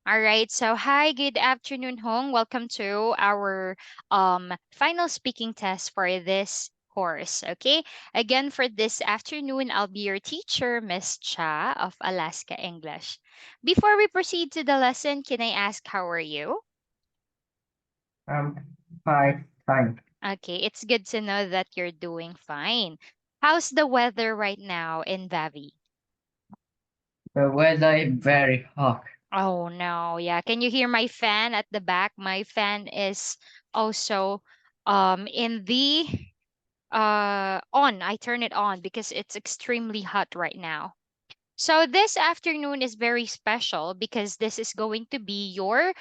All right. So, hi, good afternoon, Hong. Welcome to our final speaking test for this course. Okay. Again, for this afternoon, I'll be your teacher, Miss Cha of Alaska English. Before we proceed to the lesson, can I ask how are you? I'm fine. Okay, it's good to know that you're doing fine. How's the weather right now in Vavi? The weather is very hot. Oh no, yeah. Can you hear my fan at the back? My fan is also in the on. I turn it on because it's extremely hot right now. So this afternoon is very special because this is going to be your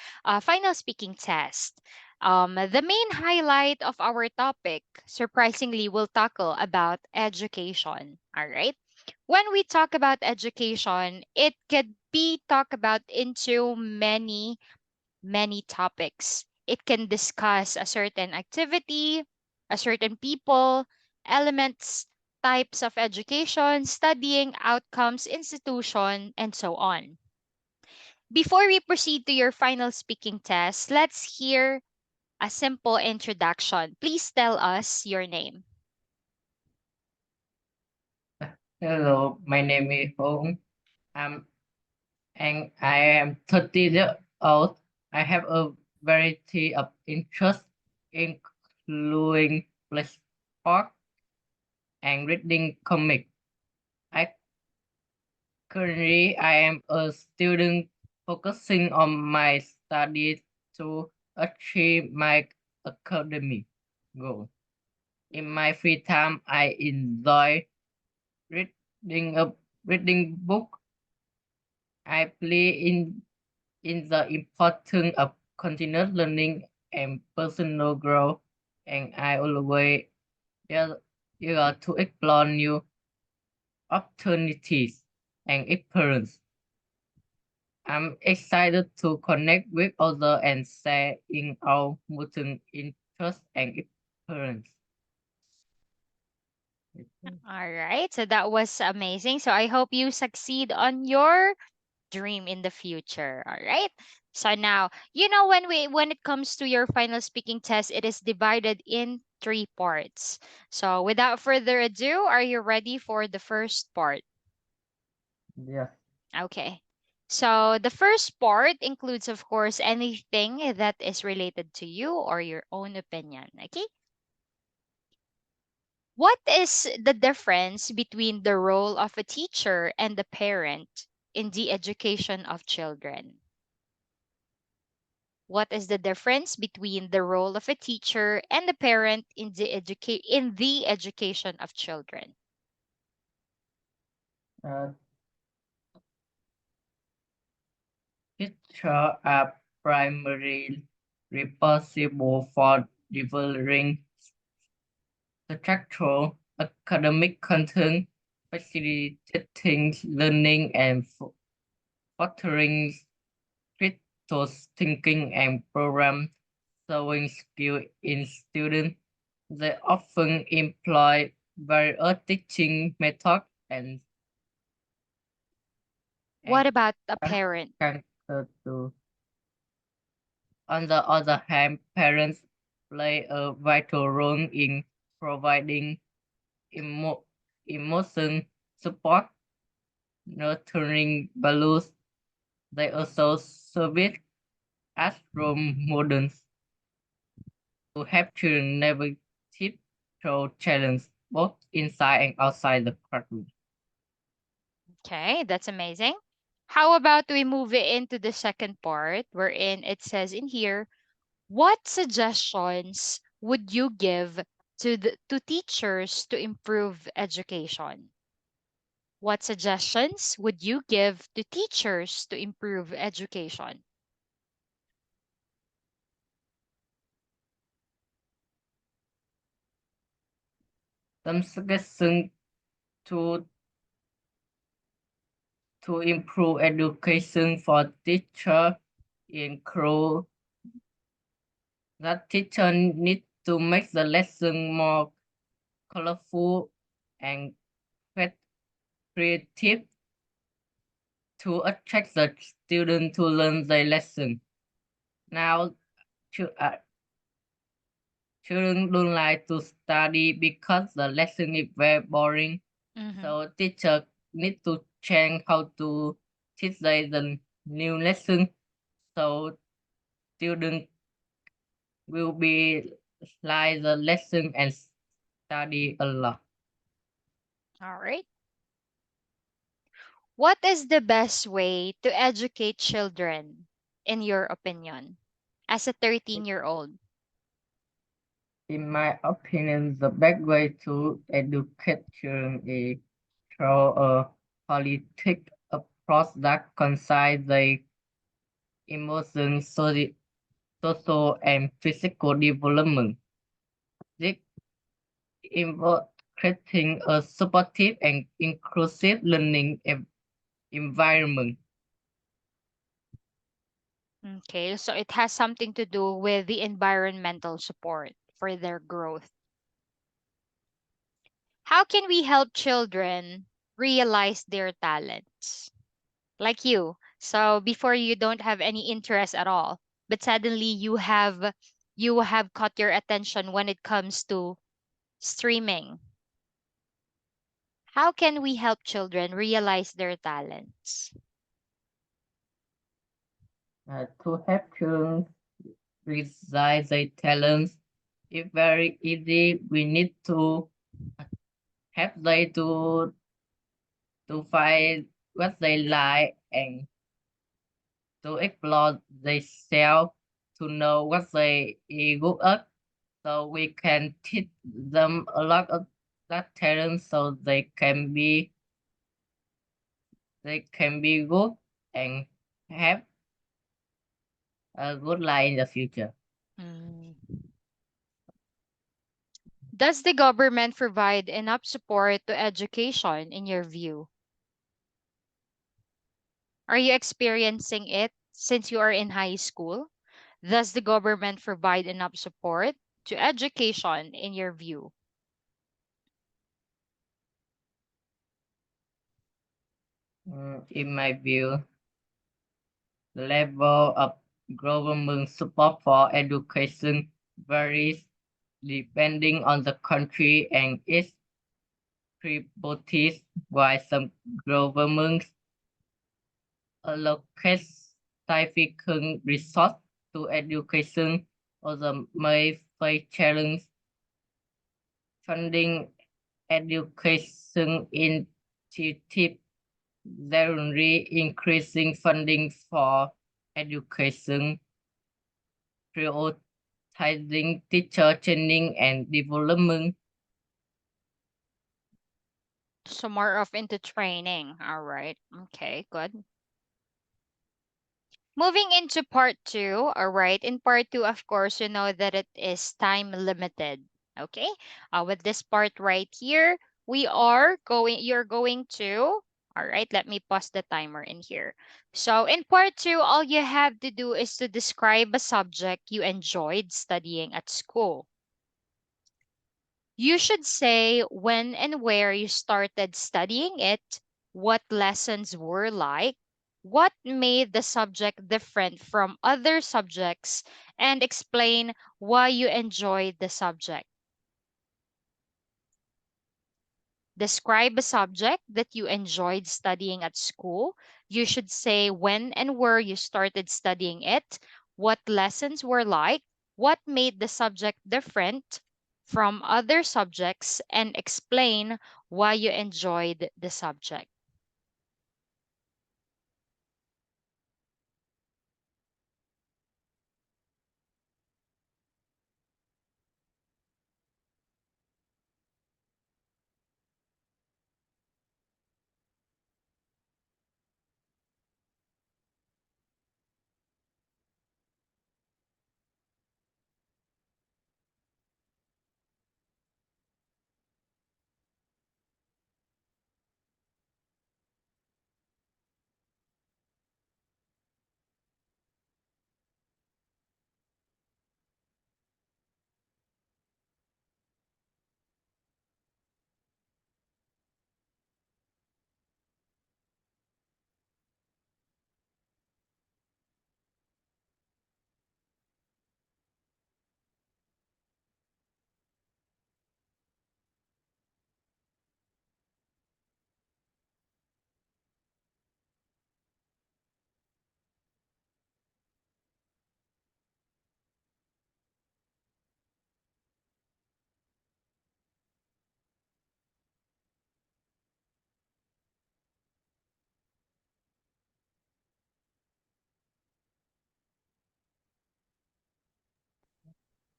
final speaking test. The main highlight of our topic, surprisingly, will tackle about education. All right. When we talk about education, it could be talked about into many topics. It can discuss a certain activity, a certain people, elements, types of education, studying, outcomes, institution, and so on. Before we proceed to your final speaking test, let's hear a simple introduction. Please tell us your name. Hello, my name is Hong. I'm and I am 30 years old. I have a variety of interests, including play sport and reading comics. I I am a student focusing on my studies to achieve my academic goal. In my free time, I enjoy reading a reading book. I play in the importance of continuous learning and personal growth, and I always eager to explore new opportunities and experience. I'm excited to connect with others and share in our mutual interests and experience. All right, so that was amazing. So I hope you succeed on your dream in the future. All right. So now, when it comes to your final speaking test, it is divided in three parts. So without further ado, are you ready for the first part? Yes. Okay. So the first part includes, of course, anything that is related to you or your own opinion. Okay. What is the difference between the role of a teacher and the parent in the education of children? What is the difference between the role of a teacher and the parent in the education of children? Uh, Teachers are primarily responsible for delivering structural academic content, facilitating learning, and fostering critical thinking and program solving skill in students. They often employ various teaching methods What and about a parent? to. On the other hand, parents play a vital role in providing emo- emotion support, nurturing values. They also serve as role models to help children navigate through challenges both inside and outside the classroom. Okay, that's amazing. How about we move it into the second part wherein it says in here, what suggestions would you give to teachers to improve education? What suggestions would you give to teachers to improve education? Some suggestions to to improve education for teachers include that teacher need to make the lesson more colorful and creative. to attract the student to learn the lesson. Now, children don't like to study because the lesson is very boring. Mm-hmm. So teacher need to change how to teach the new lesson. So student will be like the lesson and study a lot. All right. What is the best way to educate children, in your opinion, as a 13-year-old? In my opinion, the best way to educate children is through a holistic approach that considers the emotions, social and physical development. This involves creating a supportive and inclusive learning environment. Okay, so it has something to do with the environmental support for their growth. How can we help children realize their talents? Like you. So before you don't have any interest at all, but suddenly you have caught your attention when it comes to streaming. How can we help children realize their talents? To help children realize their talents is very easy. We need to help them to find what they like and to explore themselves to know what they are good at. So we can teach them a lot of that talent so they can be good and have a good life in the future. Mm. Does the government provide enough support to education in your view? Are you experiencing it since you are in high school? Does the government provide enough support to education in your view? In my view, the level of government support for education varies depending on the country and its priorities, while some governments allocate significant resources to education, others may face challenges funding education initiatives, generally increasing funding for education, prioritizing teacher training and development. So more of into training. All right. Okay, good. Moving into part two. All right. In part two, of course, you know that it is time limited. Okay. With this part right here, you're going to, all right, let me pause the timer in here. So in part two, all you have to do is to describe a subject you enjoyed studying at school. You should say when and where you started studying it, what lessons were like, what made the subject different from other subjects, and explain why you enjoyed the subject. Describe a subject that you enjoyed studying at school. You should say when and where you started studying it, what lessons were like, what made the subject different from other subjects, and explain why you enjoyed the subject.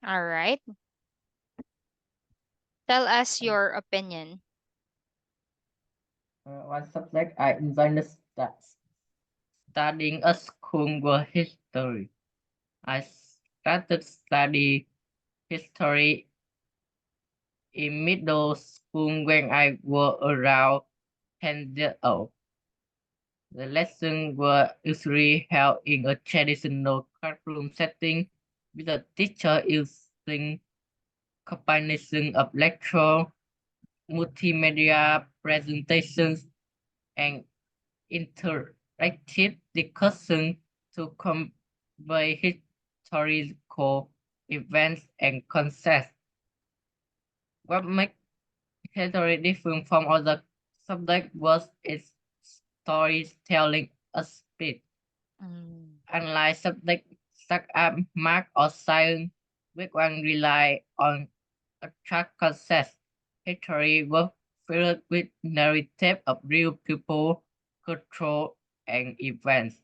All right. Tell us your opinion. One subject I enjoyed studying at school was history. I started study history in middle school when I was around 10 years old. The lessons were usually held in a traditional classroom setting with a teacher using combination of lecture, multimedia presentations, and interactive discussion to convey historical events and concepts. What makes history different from other subjects was its storytelling aspect. Mm. Unlike subjects such as math or science, which one rely on abstract concepts, history was filled with narrative of real people, culture, and events.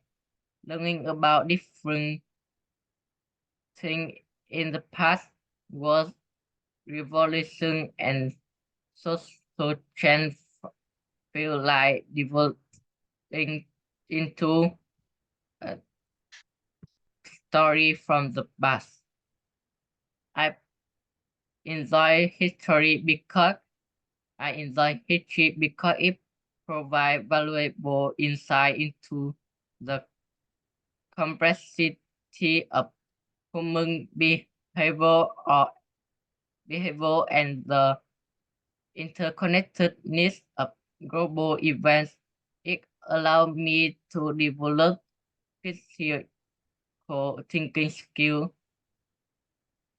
Learning about different things in the past was revolution and social change feel like developing into a story from the past. I enjoy history because it provides valuable insight into the complexity of human or behavior and the interconnectedness of global events. It allows me to develop critical thinking skill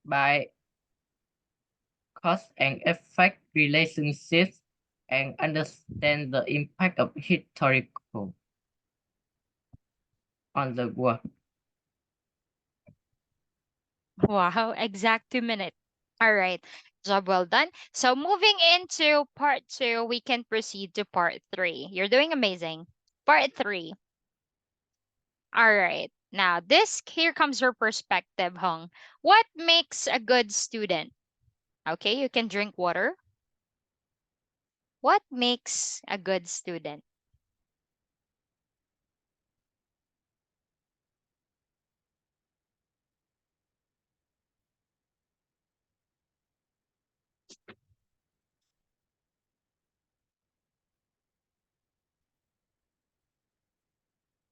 by cause and effect relationships and understand the impact of historical on the world. Wow, exact 2 minutes. All right. Job well done. So moving into part two, we can proceed to part three. You're doing amazing. Part three. All right. Now, this here comes your perspective, Hung. What makes a good student? Okay, you can drink water. What makes a good student?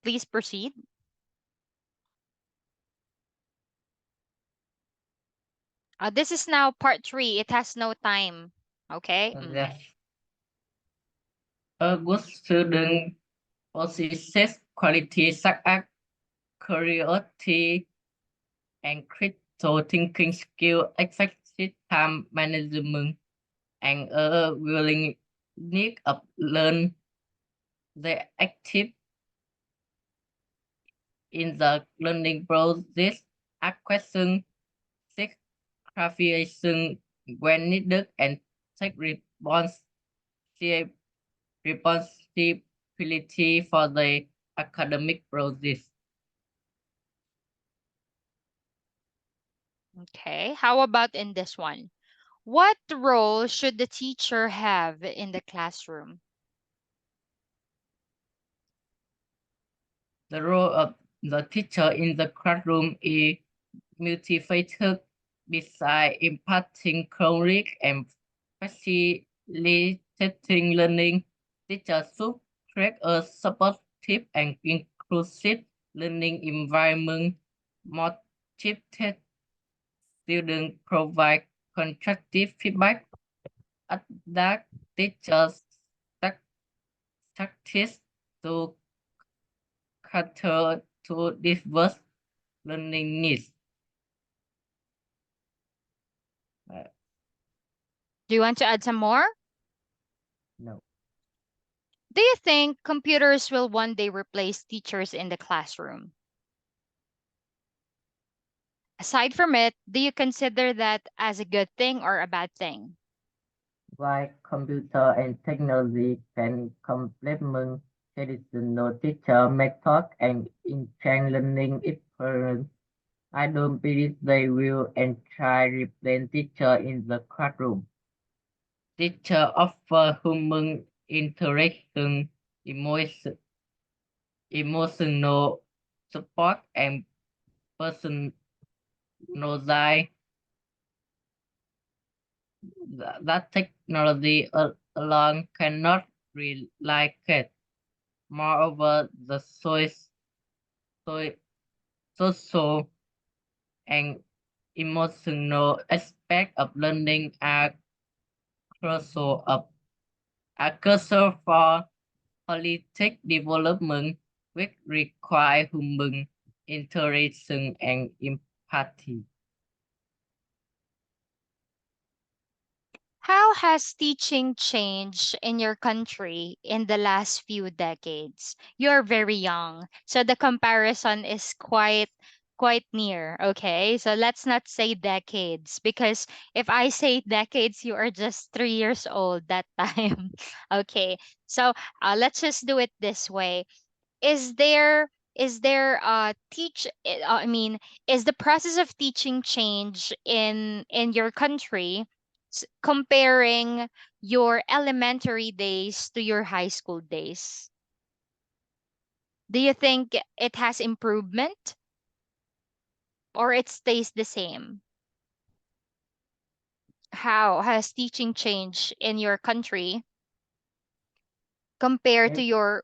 Please proceed. This is now part three. It has no time. Okay. Mm. Yes. A good student possesses qualities such as curiosity and critical thinking skill, effective time management, and a willingness of learn. They active in the learning process, ask questions, seek clarification when needed, and take responsibility for the academic process. Okay. How about in this one? What role should the teacher have in the classroom? The role of the teacher in the classroom is multifaceted. Besides imparting knowledge and facilitating learning, teachers should create a supportive and inclusive learning environment. Motivated students provide constructive feedback at that teachers practice to cater to diverse learning needs. Uh, Do you want to add some more? no. Do you think computers will one day replace teachers in the classroom? Aside from it, do you consider that as a good thing or a bad thing? While computer and technology can complement traditional teacher method and enhance learning experience, I don't believe they will entirely replace teacher in the classroom. Teacher offer human interaction, emotion, emotional support, and personalized that technology alone cannot replicate. Moreover, the so- social and emotional aspect of learning are crucial for holistic development, which require human interaction and empathy. How has teaching changed in your country in the last few decades? You're very young, so the comparison is quite near, okay? So let's not say decades because if I say decades, you are just 3 years old that time. Okay. So, let's just do it this way. I mean, is the process of teaching change in your country, comparing your elementary days to your high school days? Do you think it has improvement or it stays the same? How has teaching changed in your country compared to And you are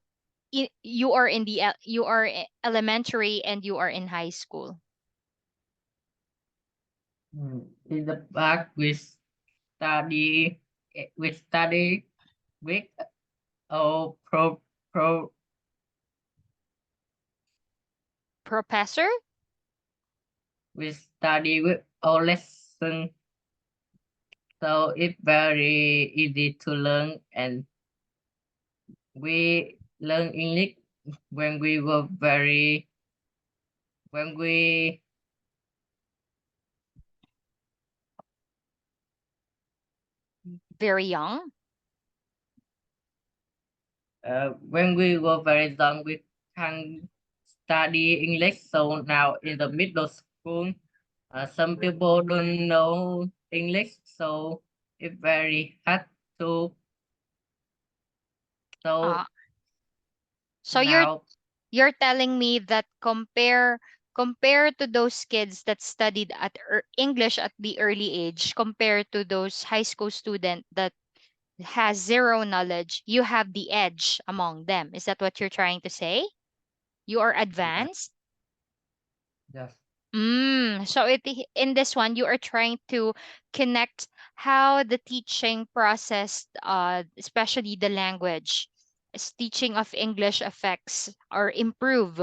in elementary and you are in high school? in the back, we study with our pro Professor? we study with our lesson, so it's very easy to learn, and we learn English when we were very when we Very young? when we were very young. We can study English. So now in the middle school, some people don't know English, so it's very hard to. Uh, So so now, you're telling me that compare to those kids that studied English at the early age compared to those high school student that has zero knowledge, you have the edge among them. Is that what you're trying to say? You are yeah, advanced? yes, So in this one, you are trying to connect how the teaching process, especially the language, teaching of English affects or improve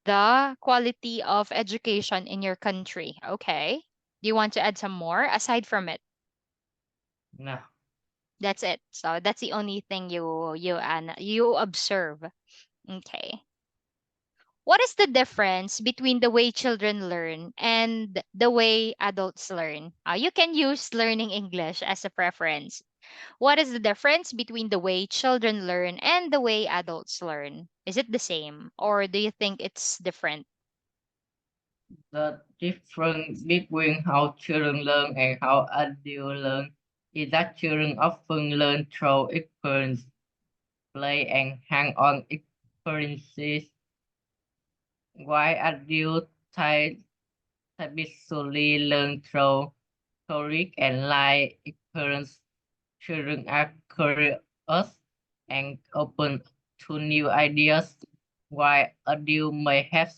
the quality of education in your country. Okay. Do you want to add some more aside from it? no. That's it. So that's the only thing you observe. Okay. What is the difference between the way children learn and the way adults learn? You can use learning English as a preference. What is the difference between the way children learn and the way adults learn? Is it the same or do you think it's different? The difference between how children learn and how adults learn is that children often learn through experience, play, and hands-on experiences, while adults typically learn through theory and life experience. Children are curious and open to new ideas, while adults may have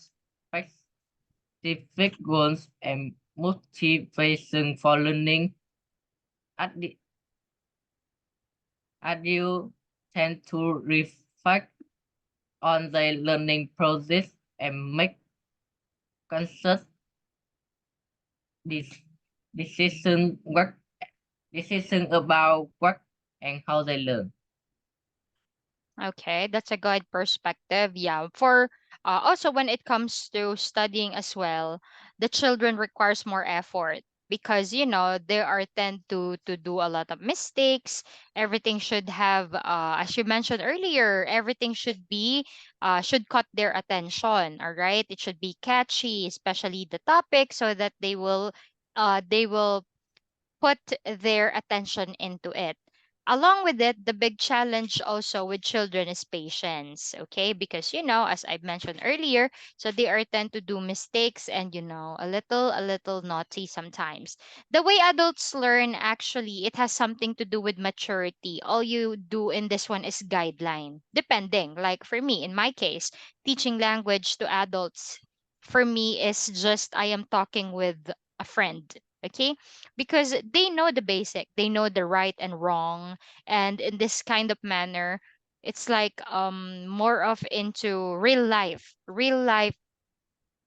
specific goals and motivation for learning. Ad- Adults tend to reflect on their learning process and make conscious de- decision what decision about what and how they learn. Okay, that's a good perspective. Yeah. For also when it comes to studying as well, the children requires more effort. because they are tend to do a lot of mistakes. Everything should have, as you mentioned earlier, everything should caught their attention. All right, it should be catchy, especially the topic, so that they will put their attention into it. Along with it, the big challenge also with children is patience, okay? Because as I mentioned earlier, so they are tend to do mistakes and a little naughty sometimes. The way adults learn, actually, it has something to do with maturity. All you do in this one is guideline, depending. Like for me, in my case, teaching language to adults for me is just I am talking with a friend, okay? Because they know the basic, they know the right and wrong, and in this kind of manner, it's like more of into real life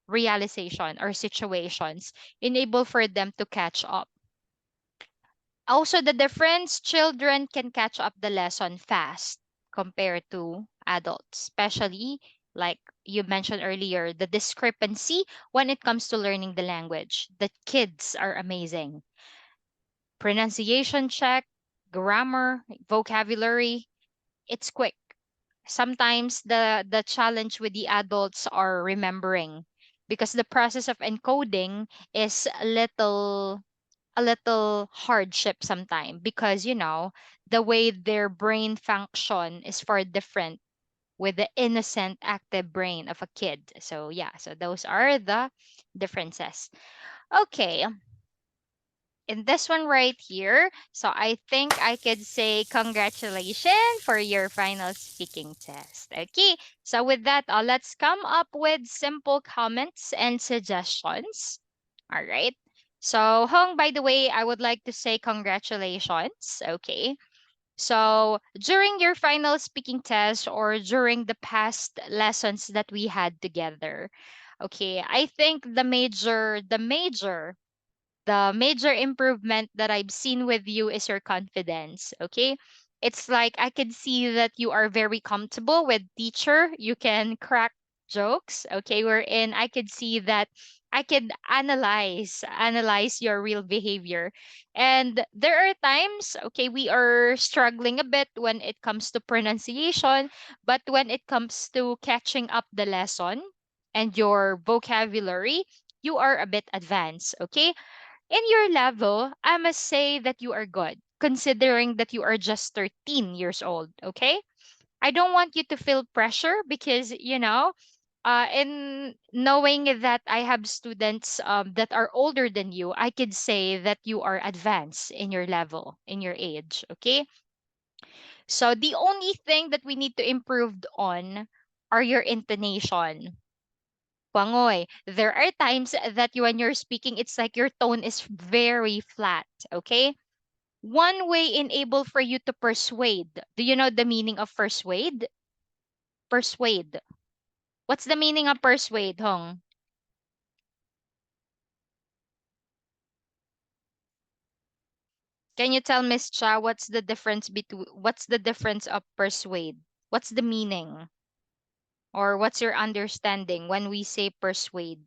realization or situations, enable for them to catch up. Also, the difference, children can catch up the lesson fast compared to adults, especially like you mentioned earlier, the discrepancy when it comes to learning the language. The kids are amazing. Pronunciation check, grammar, vocabulary, it's quick. Sometimes the challenge with the adults are remembering, because the process of encoding is a little hardship sometimes, because the way their brain function is far different with the innocent active brain of a kid. So yeah, so those are the differences. Okay, in this one right here. So I think I could say congratulations for your final speaking test. Okay. So with that, let's come up with simple comments and suggestions. All right. So Hong, by the way, I would like to say congratulations. Okay. So during your final speaking test or during the past lessons that we had together, okay, I think the major improvement that I've seen with you is your confidence. Okay. It's like I can see that you are very comfortable with teacher. You can crack jokes. Okay. Wherein I could see that I could analyze your real behavior. And there are times, okay, we are struggling a bit when it comes to pronunciation, but when it comes to catching up the lesson and your vocabulary, you are a bit advanced. Okay, in your level, I must say that you are good, considering that you are just 13 years old, okay? I don't want you to feel pressure because, in knowing that I have students that are older than you, I could say that you are advanced in your level, in your age, okay? So the only thing that we need to improve on are your intonation. Pangoy. There are times that when you're speaking, it's like your tone is very flat. Okay. One way enable for you to persuade. Do you know the meaning of persuade? Persuade. What's the meaning of persuade, Hong? Can you tell Miss Cha what's the difference of persuade? What's the meaning? Or what's your understanding when we say persuade?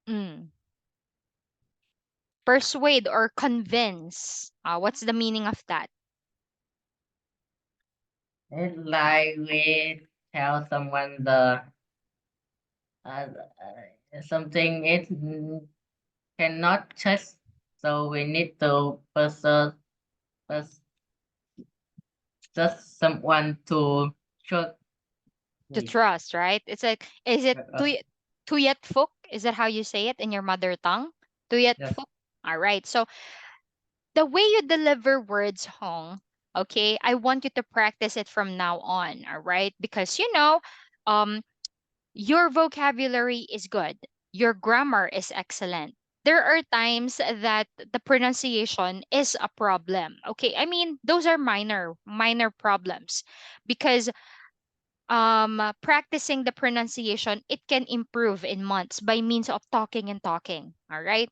Mm. Persuade or convince. What's the meaning of that? It's like we tell someone the something it cannot trust, so we need to persuade just someone to trust To with. trust, right? It's like, is it Uh, tuyet fuk? Is that how you say it in your mother tongue? Tuyet yes. fuk. All right. So the way you deliver words, Hong, okay, I want you to practice it from now on. All right, because um, your vocabulary is good, your grammar is excellent. There are times that the pronunciation is a problem. Okay, I mean those are minor problems, because practicing the pronunciation, it can improve in months by means of talking and talking. All right,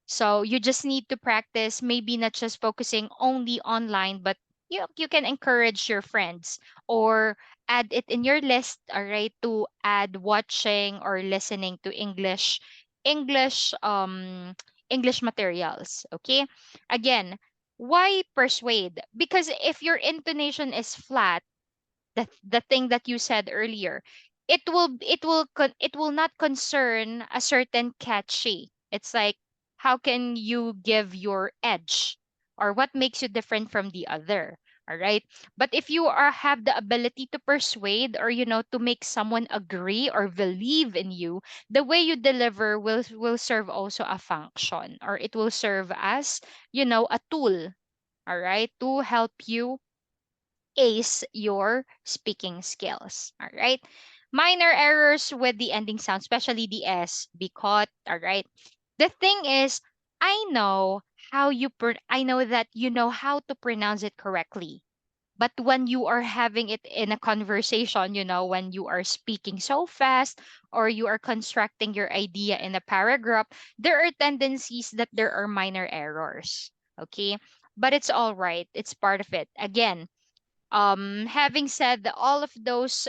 so you just need to practice, maybe not just focusing only online, but you can encourage your friends or add it in your list, all right, to add watching or listening to English English materials. Okay, again, why persuade? Because if your intonation is flat, the thing that you said earlier, it will not concern a certain catchy. It's like, how can you give your edge, or what makes you different from the other? All right. But if you are have the ability to persuade, or to make someone agree or believe in you, the way you deliver will serve also a function, or it will serve as a tool, all right, to help you ace your speaking skills. All right. Minor errors with the ending sound, especially the S, be caught. All right. The thing is, I know that you know how to pronounce it correctly. But when you are having it in a conversation, when you are speaking so fast, or you are constructing your idea in a paragraph, there are tendencies that there are minor errors. Okay. But it's all right. It's part of it. Again, having said all of those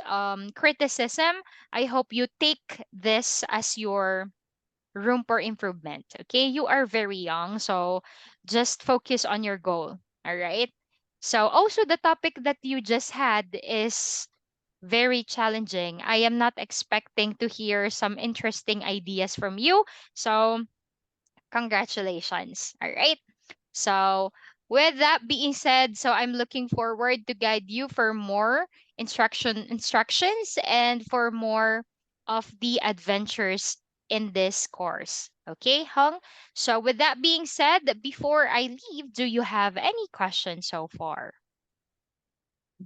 criticism, I hope you take this as your room for improvement. Okay, you are very young, so just focus on your goal. All right. So also the topic that you just had is very challenging. I am not expecting to hear some interesting ideas from you, so congratulations. All right. So, with that being said, so I'm looking forward to guide you for more instructions and for more of the adventures in this course. Okay, Hung? So, with that being said, before I leave, do you have any questions so far?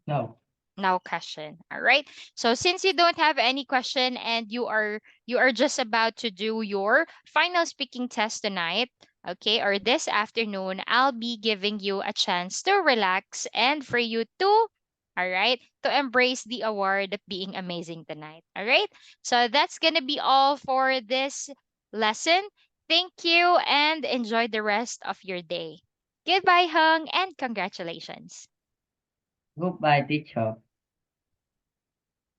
No. No question. All right. So since you don't have any question and you are just about to do your final speaking test tonight, okay, or this afternoon, I'll be giving you a chance to relax and for you to, all right, to embrace the award of being amazing tonight. All right. So that's going to be all for this lesson. Thank you and enjoy the rest of your day. Goodbye, Hung, and congratulations. Goodbye, teacher.